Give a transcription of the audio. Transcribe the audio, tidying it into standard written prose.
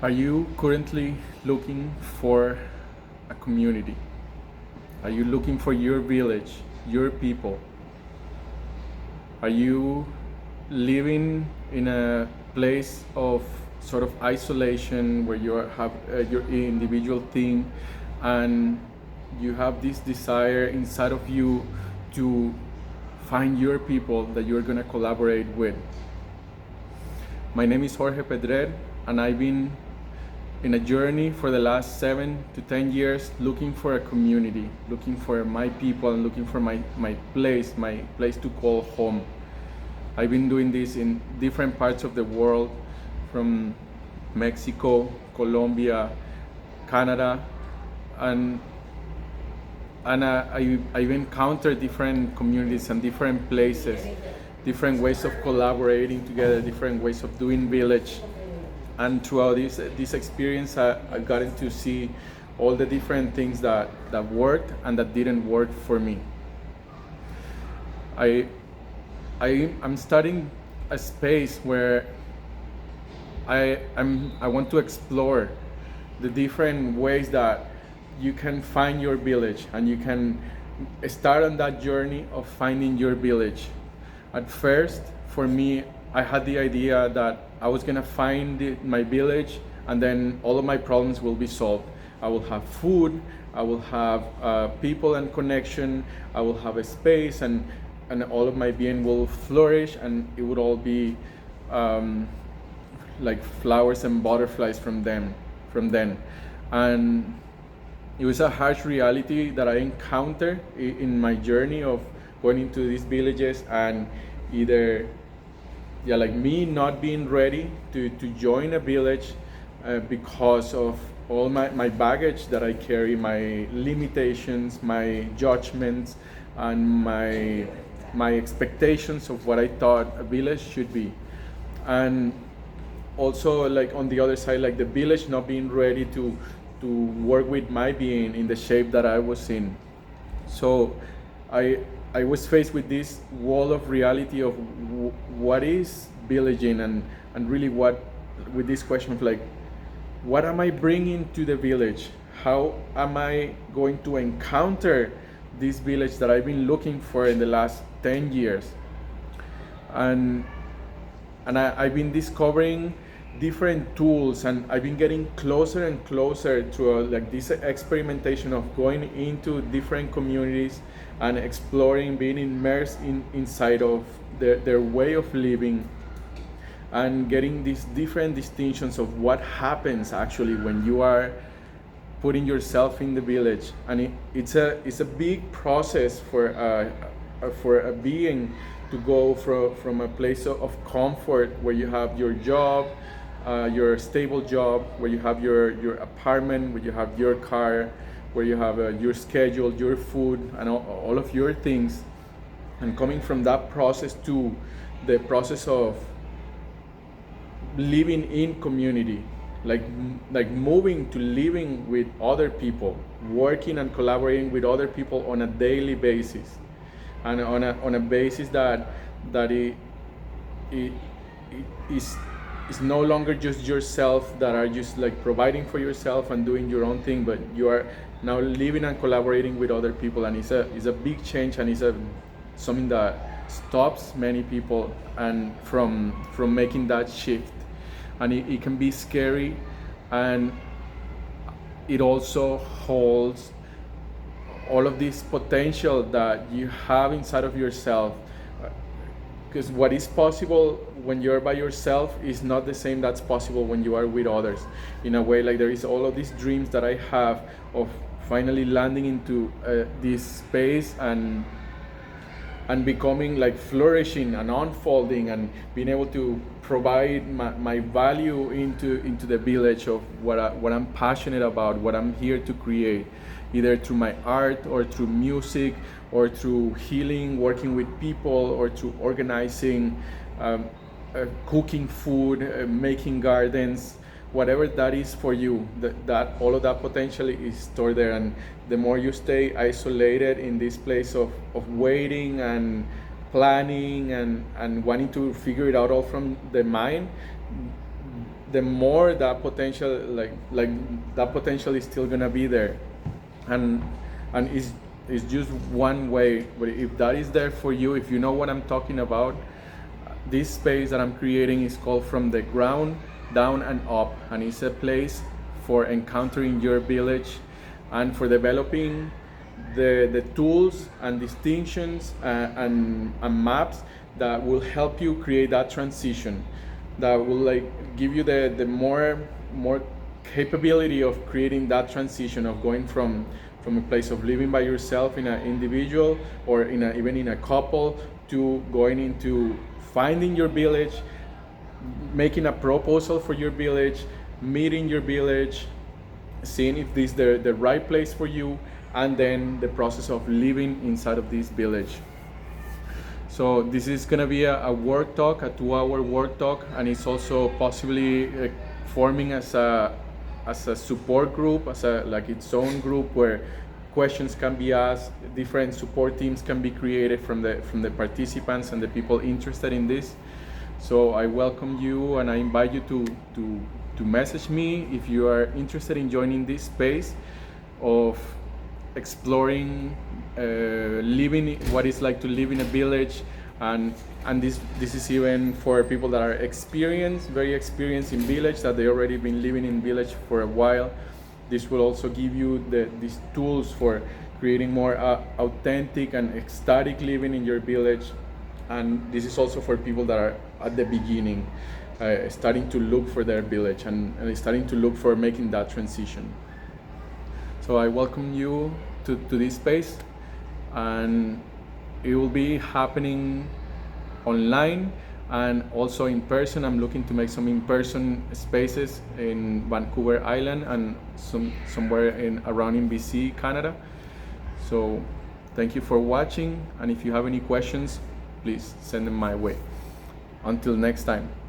Are you currently looking for a community? Are you looking for your village, your people? Are you living in a place of sort of isolation where have your individual thing and you have this desire inside of you to find your people that you're going to collaborate with? My name is Jorge Pedret, and I've been in a journey for the last 7 to 10 years looking for a community, looking for my people, and looking for my place to call home. I've been doing this in different parts of the world, from Mexico, Colombia, Canada, and I've encountered different communities and different places, different ways of collaborating together, different ways of doing village. And throughout this experience, I've gotten to see all the different things that worked and that didn't work for me. I'm starting a space where I want to explore the different ways that you can find your village, and you can start on that journey of finding your village. At first, for me, I had the idea that I was gonna find my village, and then all of my problems will be solved. I will have food, I will have people and connection, I will have a space, and all of my being will flourish, and it would all be like flowers and butterflies from then. And it was a harsh reality that I encountered in my journey of going into these villages, and either like me not being ready to join a village because of all my baggage that I carry, my limitations, my judgments, and my expectations of what I thought a village should be. And also, like, on the other side, like the village not being ready to work with my being in the shape that I was in. So I was faced with this wall of reality of what is villaging, and really with this question of like, what am I bringing to the village? How am I going to encounter this village that I've been looking for in the last 10 years? And I've been discovering different tools, and I've been getting closer and closer to like this experimentation of going into different communities and exploring, being immersed inside of their way of living, and getting these different distinctions of what happens actually when you are putting yourself in the village. And it's a big process for a being to go from a place of comfort where you have your job, your stable job, where you have your apartment, where you have your car, where you have your schedule, your food, and all of your things, and coming from that process to the process of living in community, like moving to living with other people, working and collaborating with other people on a daily basis, and on a basis that it is no longer just yourself, that are just like providing for yourself and doing your own thing, but you are now living and collaborating with other people. And it's a big change, and it's something that stops many people and from making that shift. And it can be scary, and it also holds all of this potential that you have inside of yourself, because what is possible when you're by yourself is not the same that's possible when you are with others. In a way, like, there is all of these dreams that I have of finally landing into this space and becoming, like, flourishing and unfolding, and being able to provide my value into the village of what I'm passionate about, what I'm here to create, either through my art or through music or through healing, working with people, or through organizing, cooking food, making gardens, whatever that is for you. That all of that potential is stored there. And the more you stay isolated in this place of waiting and planning and wanting to figure it out all from the mind, the more that potential, like that potential is still gonna be there, and it's just one way. But if that is there for you, if you know what I'm talking about, this space that I'm creating is called From the Ground Down and Up, and it's a place for encountering your village and for developing the tools and distinctions and maps that will help you create that transition, that will like give you the more capability of creating that transition of going from a place of living by yourself in an individual or even in a couple, to going into finding your village, making a proposal for your village, meeting your village, seeing if this is the right place for you, and then the process of living inside of this village. So this is gonna be a work talk, a 2-hour work talk, and it's also possibly forming as a support group, as like its own group where questions can be asked, different support teams can be created from the participants and the people interested in this. So I welcome you and I invite you to message me if you are interested in joining this space of exploring living, what it's like to live in a village, and this is even for people that are very experienced in village, that they already been living in village for a while. This will also give you these tools for creating more authentic and ecstatic living in your village. And this is also for people that are at the beginning, starting to look for their village and starting to look for making that transition. So I welcome you to this space, and it will be happening online and also in person. I'm looking to make some in-person spaces in Vancouver Island and somewhere around in BC, Canada. So thank you for watching, and if you have any questions, please send them my way. Until next time.